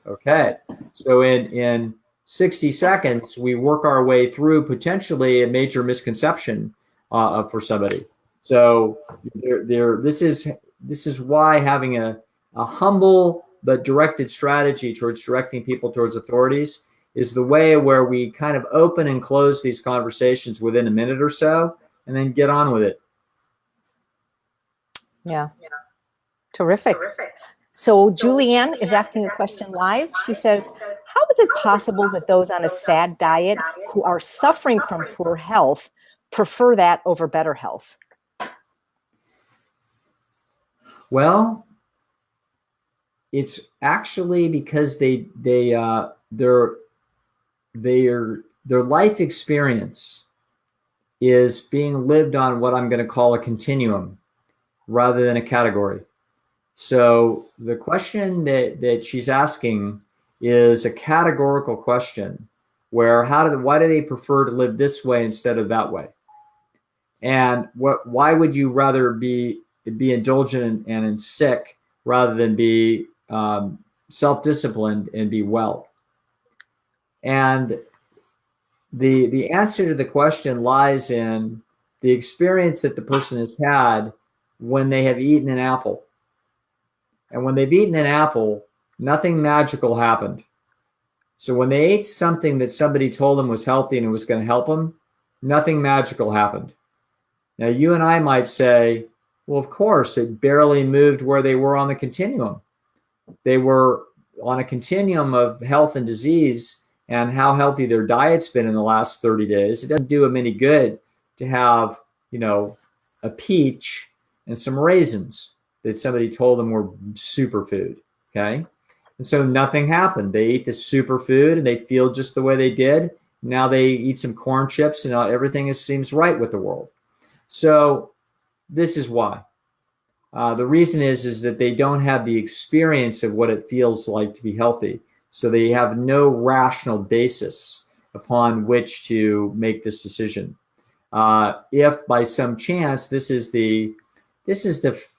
Okay. So in 60 seconds, we work our way through potentially a major misconception for somebody. So this is why having a humble but directed strategy towards directing people towards authorities is the way where we kind of open and close these conversations within a minute or so, and then get on with it. Yeah. Terrific. So Julianne is asking a question live. She says, how is it possible that those on a SAD diet who are suffering from poor health prefer that over better health? Well, it's actually because their life experience is being lived on what I'm going to call a continuum rather than a category. So the question that she's asking is a categorical question, where why do they prefer to live this way instead of that way? And why would you rather be indulgent and sick rather than be self-disciplined and be well? And the answer to the question lies in the experience that the person has had when they have eaten an apple. And when they've eaten an apple, nothing magical happened. So when they ate something that somebody told them was healthy and it was going to help them, nothing magical happened. Now, you and I might say, well, of course, it barely moved where they were on the continuum. They were on a continuum of health and disease and how healthy their diet's been in the last 30 days. It doesn't do them any good to have, a peach and some raisins that somebody told them were superfood, okay? And so nothing happened. They ate the superfood and they feel just the way they did. Now they eat some corn chips and everything seems right with the world. So this is why. The reason is that they don't have the experience of what it feels like to be healthy. So they have no rational basis upon which to make this decision. If by some chance, this is the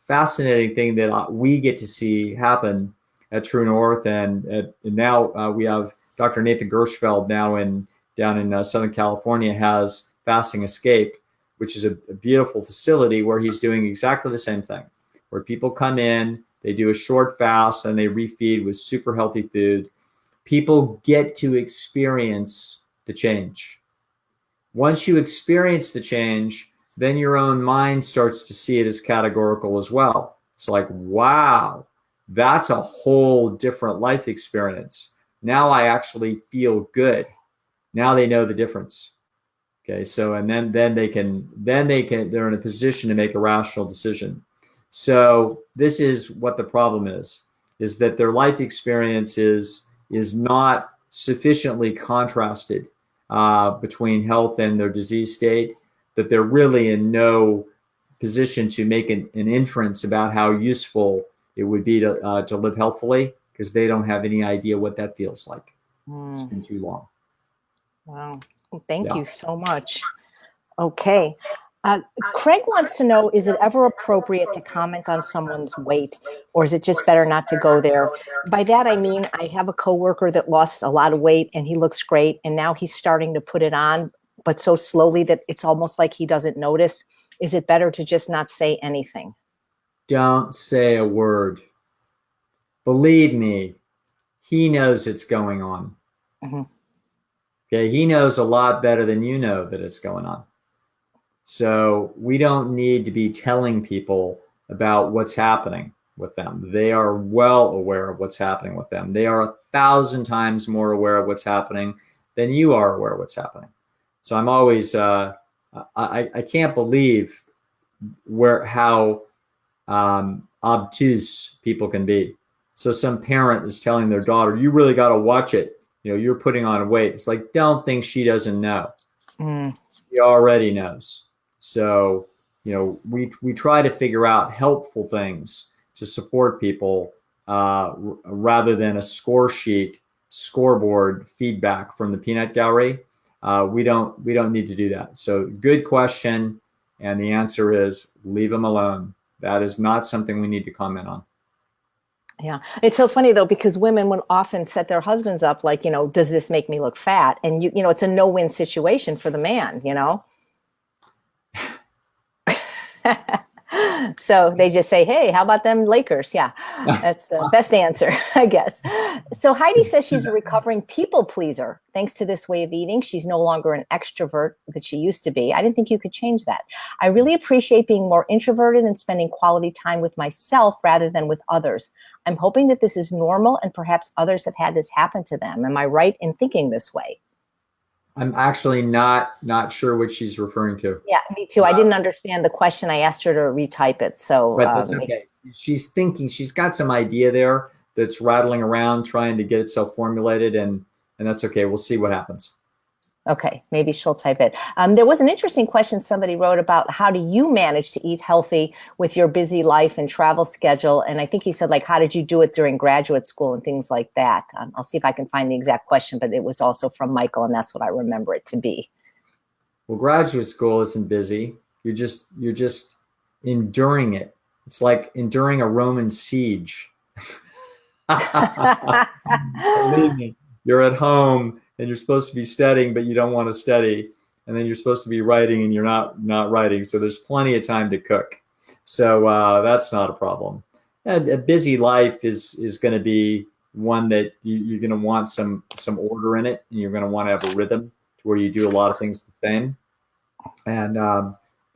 fascinating thing that we get to see happen at True North, and now we have Dr. Nathan Gershfeld down in Southern California has Fasting Escape, which is a beautiful facility where he's doing exactly the same thing, where people come in, they do a short fast, and they refeed with super healthy food. People get to experience the change. Once you experience the change, then your own mind starts to see it as categorical as well. It's like, wow, that's a whole different life experience. Now I actually feel good. Now they know the difference. Okay, so and then they're in a position to make a rational decision. So this is what the problem is is that their life experience is not sufficiently contrasted between health and their disease state, that they're really in no position to make an inference about how useful it would be to live healthfully, because they don't have any idea what that feels like. It's been too long. Wow. Well, thank you so much. Okay. Craig wants to know, is it ever appropriate to comment on someone's weight, or is it just better not to go there? By that, I mean, I have a coworker that lost a lot of weight and he looks great. And now he's starting to put it on, but so slowly that it's almost like he doesn't notice. Is it better to just not say anything? Don't say a word. Believe me, he knows it's going on. Mm-hmm. Okay, he knows a lot better than you know that it's going on. So we don't need to be telling people about what's happening with them. They are well aware of what's happening with them. They are 1,000 times more aware of what's happening than you are aware of what's happening. So I'm always, I can't believe how obtuse people can be. So some parent is telling their daughter, you really got to watch it. You know, you're putting on weight. It's like, don't think she doesn't know. She already knows. So, you know, we try to figure out helpful things to support people rather than a scoreboard feedback from the peanut gallery. We don't need to do that. So good question. And the answer is leave them alone. That is not something we need to comment on. Yeah. It's so funny though, because women would often set their husbands up like, you know, does this make me look fat? And you know, it's a no-win situation for the man, you know? So they just say, hey, how about them Lakers? Yeah, that's the best answer, I guess. So Heidi says she's a recovering people pleaser. Thanks to this way of eating, she's no longer an extrovert that she used to be. I didn't think you could change that. I really appreciate being more introverted and spending quality time with myself rather than with others. I'm hoping that this is normal and perhaps others have had this happen to them. Am I right in thinking this way? I'm actually not sure what she's referring to. Yeah, me too. I didn't understand the question. I asked her to retype it. So, but that's okay. She's thinking, she's got some idea there that's rattling around, trying to get itself formulated, and that's okay. We'll see what happens. Okay, maybe she'll type it. There was an interesting question somebody wrote about how do you manage to eat healthy with your busy life and travel schedule? And I think he said, like, how did you do it during graduate school and things like that? I'll see if I can find the exact question, but it was also from Michael, and that's what I remember it to be. Well, graduate school isn't busy. You're just enduring it. It's like enduring a Roman siege. Believe me, you're at home and you're supposed to be studying, but you don't want to study. And then you're supposed to be writing and you're not writing. So there's plenty of time to cook. So that's not a problem. And a busy life is going to be one that you're going to want some order in it. And you're going to want to have a rhythm to where you do a lot of things the same. And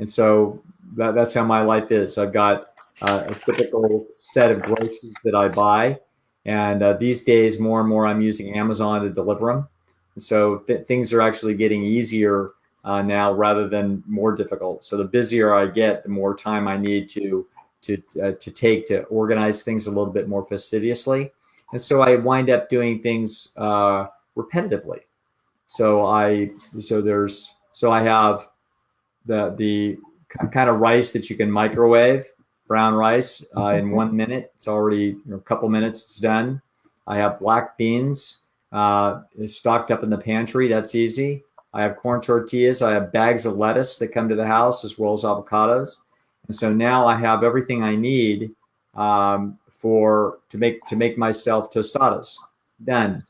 so that's how my life is. I've got a typical set of groceries that I buy. And these days, more and more, I'm using Amazon to deliver them. And so things are actually getting easier now rather than more difficult. So the busier I get, the more time I need to take to organize things a little bit more fastidiously. And so I wind up doing things repetitively. So I have the kind of rice that you can microwave, brown rice, in 1 minute. It's already a couple minutes, it's done. I have black beans stocked up in the pantry. That's easy. I have corn tortillas. I have bags of lettuce that come to the house as well as avocados. And so now I have everything I need to make myself tostadas. Done.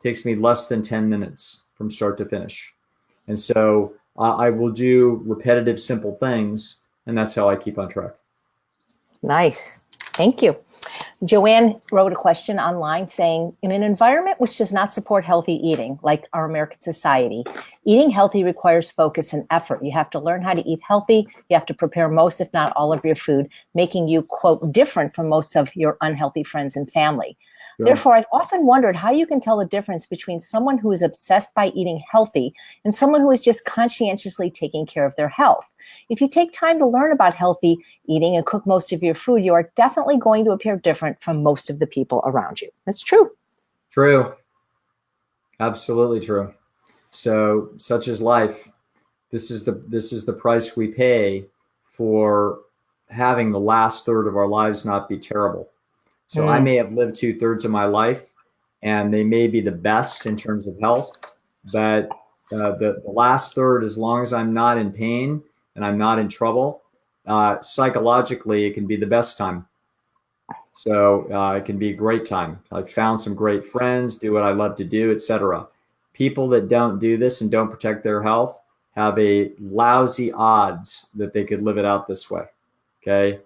Takes me less than 10 minutes from start to finish. And so I will do repetitive, simple things, and that's how I keep on track. Nice. Thank you. Joanne wrote a question online saying, in an environment which does not support healthy eating, like our American society, eating healthy requires focus and effort. You have to learn how to eat healthy. You have to prepare most, if not all of your food, making you, quote, different from most of your unhealthy friends and family. Sure. Therefore, I've often wondered how you can tell the difference between someone who is obsessed by eating healthy and someone who is just conscientiously taking care of their health. If you take time to learn about healthy eating and cook most of your food, you are definitely going to appear different from most of the people around you. That's true. True. Absolutely true. So, such is life. This is the price we pay for having the last third of our lives not be terrible. So I may have lived 2/3 of my life, and they may be the best in terms of health, but the last third, as long as I'm not in pain and I'm not in trouble, psychologically, it can be the best time. So it can be a great time. I've found some great friends, do what I love to do, etc. People that don't do this and don't protect their health have a lousy odds that they could live it out this way. Okay.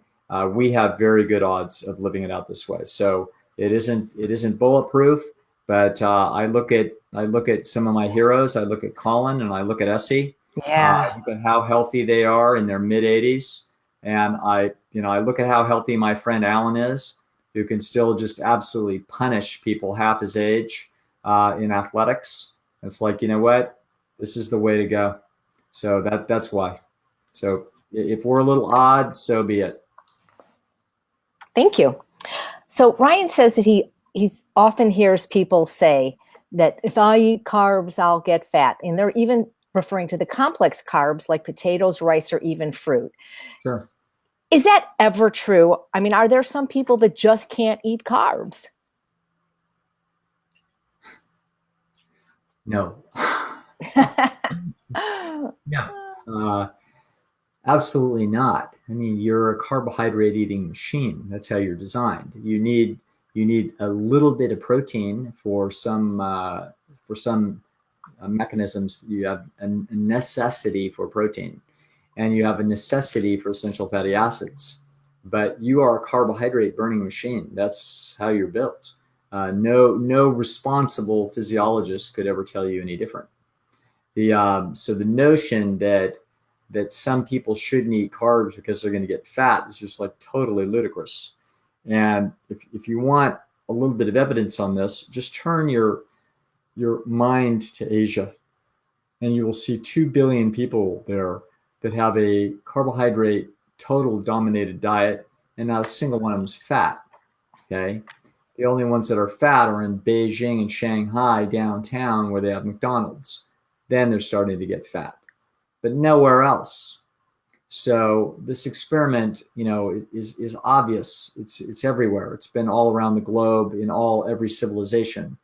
We have very good odds of living it out this way. So it isn't bulletproof, but I look at some of my heroes. I look at Colin and I look at Essie. Yeah. I look at how healthy they are in their mid 80s, and I look at how healthy my friend Alan is, who can still just absolutely punish people half his age in athletics. It's like, you know what, this is the way to go. So that's why. So if we're a little odd, so be it. Thank you. So Ryan says that he's often hears people say that if I eat carbs, I'll get fat. And they're even referring to the complex carbs like potatoes, rice, or even fruit. Sure. Is that ever true? I mean, are there some people that just can't eat carbs? No. Yeah. Absolutely not. I mean, you're a carbohydrate eating machine. That's how you're designed. You need a little bit of protein for some mechanisms. You have a necessity for protein, and you have a necessity for essential fatty acids. But you are a carbohydrate burning machine. That's how you're built. No responsible physiologist could ever tell you any different. So the notion that some people shouldn't eat carbs because they're going to get fat is just like totally ludicrous. And if you want a little bit of evidence on this, just turn your mind to Asia, and you will see 2 billion people there that have a carbohydrate total dominated diet, and not a single one of them is fat. Okay. The only ones that are fat are in Beijing and Shanghai downtown, where they have McDonald's. Then they're starting to get fat, but nowhere else. So this experiment, is obvious. It's everywhere. It's been all around the globe in every civilization.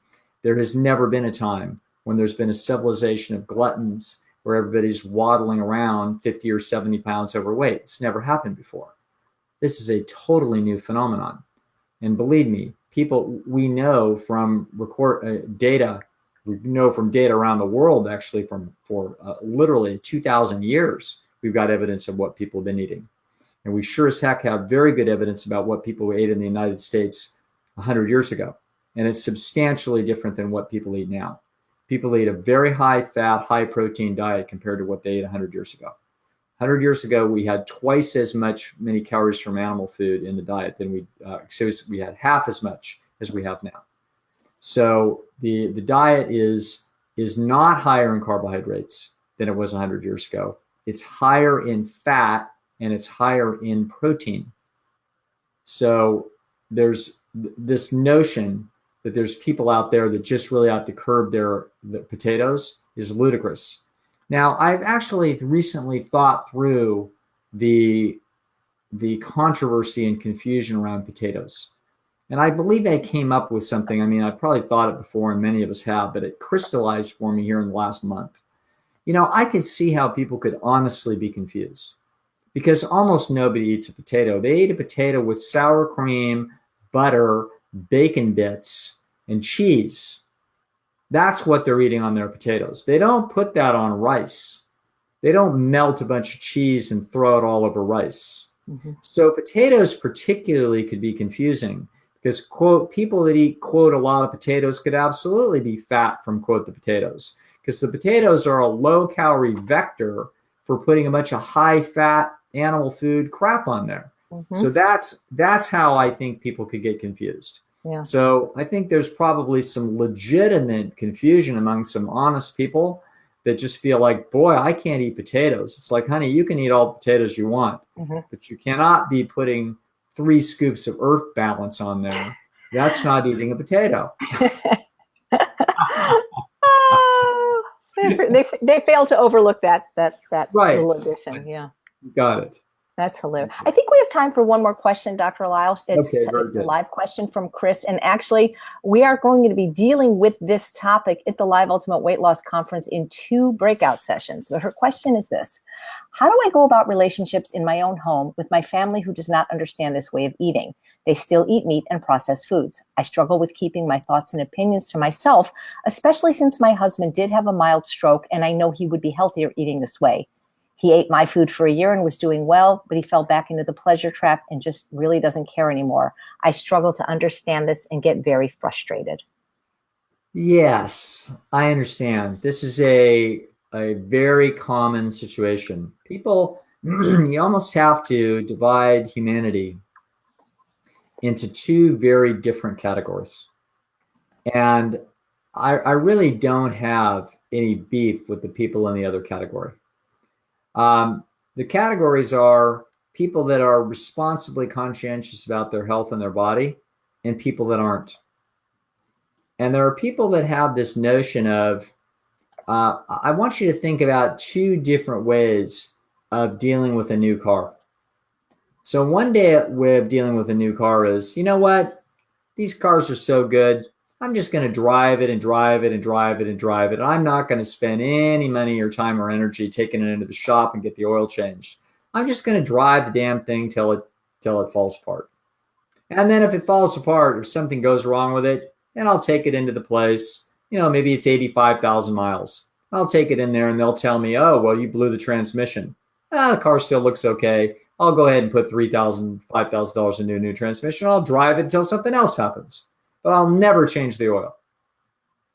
There has never been a time when there's been a civilization of gluttons where everybody's waddling around 50 or 70 pounds overweight. It's never happened before. This is a totally new phenomenon. And believe me, people, we know from data, we know from data around the world, actually for literally 2,000 years, we've got evidence of what people have been eating. And we sure as heck have very good evidence about what people ate in the United States 100 years ago. And it's substantially different than what people eat now. People eat a very high fat, high protein diet compared to what they ate 100 years ago. 100 years ago, we had twice as many calories from animal food in the diet than we had half as much as we have now. So the diet is not higher in carbohydrates than it was 100 years ago. It's higher in fat and it's higher in protein. So there's this notion that there's people out there that just really have to curb the potatoes is ludicrous. Now, I've actually recently thought through the controversy and confusion around potatoes. And I believe I came up with something. I mean, I probably thought it before, and many of us have, but it crystallized for me here in the last month. I could see how people could honestly be confused, because almost nobody eats a potato. They eat a potato with sour cream, butter, bacon bits, and cheese. That's what they're eating on their potatoes. They don't put that on rice. They don't melt a bunch of cheese and throw it all over rice. Mm-hmm. So potatoes particularly could be confusing because, quote, people that eat, quote, a lot of potatoes could absolutely be fat from, quote, the potatoes, because the potatoes are a low calorie vector for putting a bunch of high fat animal food crap on there. Mm-hmm. So that's how I think people could get confused. Yeah. So I think there's probably some legitimate confusion among some honest people that just feel like, boy, I can't eat potatoes. It's like, honey, you can eat all the potatoes you want, but you cannot be putting 3 scoops of earth balance on there. That's not eating a potato. Oh, they fail to overlook that Right. little addition. Yeah. Got it. That's hilarious. I think we have time for one more question, Dr. Lisle. It's a live question from Chris. And actually, we are going to be dealing with this topic at the Live Ultimate Weight Loss Conference in 2 breakout sessions. So her question is this: how do I go about relationships in my own home with my family who does not understand this way of eating? They still eat meat and processed foods. I struggle with keeping my thoughts and opinions to myself, especially since my husband did have a mild stroke, and I know he would be healthier eating this way. He ate my food for a year and was doing well, but he fell back into the pleasure trap and just really doesn't care anymore. I struggle to understand this and get very frustrated. Yes, I understand. This is a very common situation. People, you almost have to divide humanity into 2 very different categories. And I really don't have any beef with the people in the other category. The categories are people that are responsibly conscientious about their health and their body, and people that aren't. And there are people that have this notion of, I want you to think about 2 different ways of dealing with a new car. So one way of dealing with a new car is, you know what? These cars are so good. I'm just going to drive it and drive it and drive it and drive it. I'm not going to spend any money or time or energy taking it into the shop and get the oil changed. I'm just going to drive the damn thing till it falls apart. And then if it falls apart, if something goes wrong with it, then I'll take it into the place. You know, maybe it's 85,000 miles. I'll take it in there and they'll tell me, oh, well, you blew the transmission. The car still looks okay. I'll go ahead and put $3,000, $5,000 into a new transmission. I'll drive it until something else happens, but I'll never change the oil.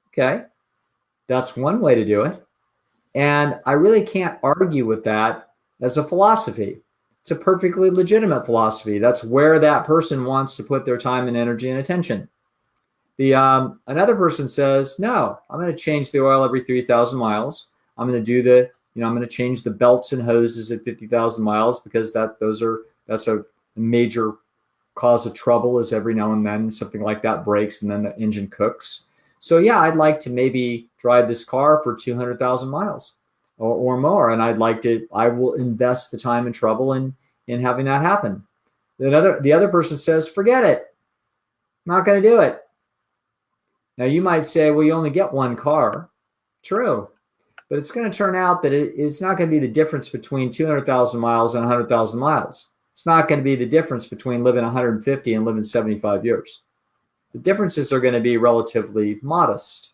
Okay, that's one way to do it. And I really can't argue with that as a philosophy. It's a perfectly legitimate philosophy. That's where that person wants to put their time and energy and attention. Another person says, no, I'm going to change the oil every 3,000 miles. I'm going to do I'm going to change the belts and hoses at 50,000 miles because that's a major cause of trouble, is every now and then something like that breaks and then the engine cooks. So yeah, I'd like to maybe drive this car for 200,000 miles or more. And I will invest the time and trouble in having that happen. The other person says, forget it. I'm not going to do it. Now you might say, well, you only get one car. True. But it's going to turn out that it's not going to be the difference between 200,000 miles and 100,000 miles. It's not going to be the difference between living 150 and living 75 years. The differences are going to be relatively modest.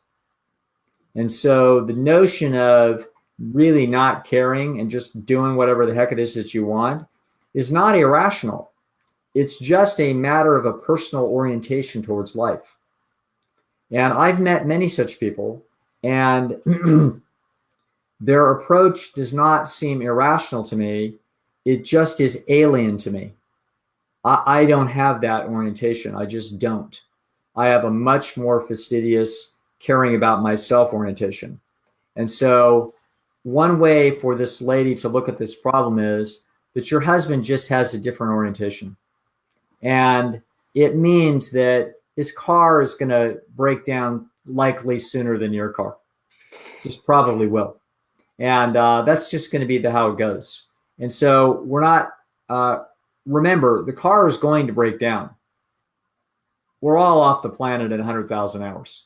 And so the notion of really not caring and just doing whatever the heck it is that you want is not irrational. It's just a matter of a personal orientation towards life. And I've met many such people, and their approach does not seem irrational to me. It just is alien to me. I don't have that orientation. I just don't. I have a much more fastidious, caring about myself orientation. And so one way for this lady to look at this problem is that your husband just has a different orientation. And it means that his car is going to break down likely sooner than your car. Just probably will. And that's just going to be how it goes. And so we're not, remember, the car is going to break down. We're all off the planet at 100,000 hours.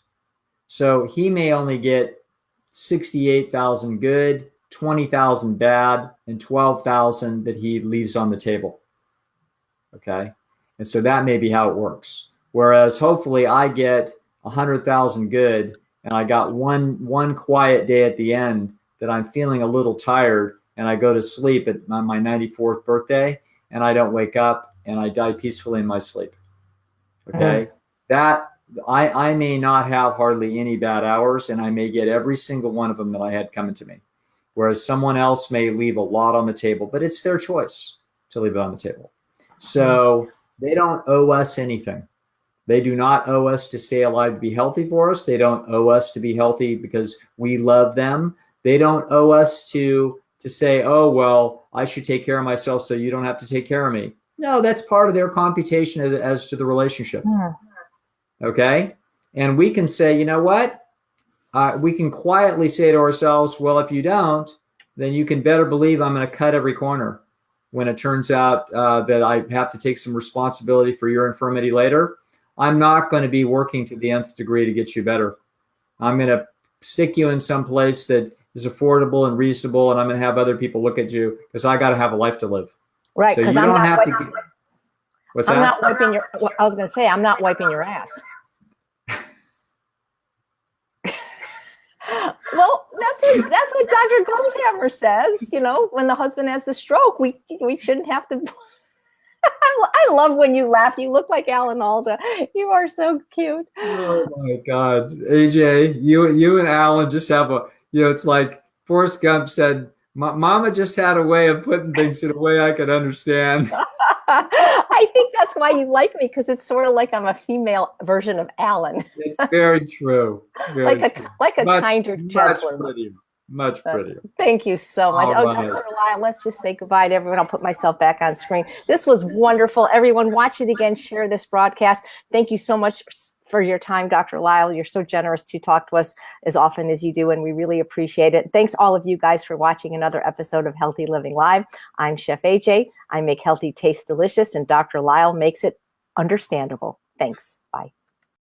So he may only get 68,000 good, 20,000 bad, and 12,000 that he leaves on the table. Okay. And so that may be how it works. Whereas hopefully I get 100,000 good, and I got one quiet day at the end that I'm feeling a little tired, and I go to sleep on my 94th birthday, and I don't wake up, and I die peacefully in my sleep. Okay. That I may not have hardly any bad hours, and I may get every single one of them that I had coming to me. Whereas someone else may leave a lot on the table, but it's their choice to leave it on the table. So they don't owe us anything. They do not owe us to stay alive to be healthy for us. They don't owe us to be healthy because we love them. They don't owe us to say, oh, well, I should take care of myself so you don't have to take care of me. No, that's part of their computation as to the relationship. Yeah. Okay? And we can say, you know what? We can quietly say to ourselves, well, if you don't, then you can better believe I'm going to cut every corner when it turns out that I have to take some responsibility for your infirmity later. I'm not going to be working to the nth degree to get you better. I'm going to stick you in some place that is affordable and reasonable, and I'm going to have other people look at you because I got to have a life to live. Right, because so you don't have to. What's that? Not wiping your. I was going to say I'm not wiping your ass. Well, that's what Dr. Goldhammer says. You know, when the husband has the stroke, we shouldn't have to. I love when you laugh. You look like Alan Alda. You are so cute. Oh my God, AJ, you and Alan just have a. It's like Forrest Gump said, Mama just had a way of putting things in a way I could understand. I think that's why you like me, because it's sort of like I'm a female version of Alan. It's very true. It's very like a kinder, gentler. Much prettier. Thank you so much. All right. Dr. Lisle, let's just say goodbye to everyone. I'll put myself back on screen. This was wonderful. Everyone, watch it again. Share this broadcast. Thank you so much for your time, Dr. Lisle. You're so generous to talk to us as often as you do, and we really appreciate it. Thanks all of you guys for watching another episode of Healthy Living Live. I'm Chef AJ. I make healthy taste delicious, and Dr. Lisle makes it understandable. Thanks. Bye.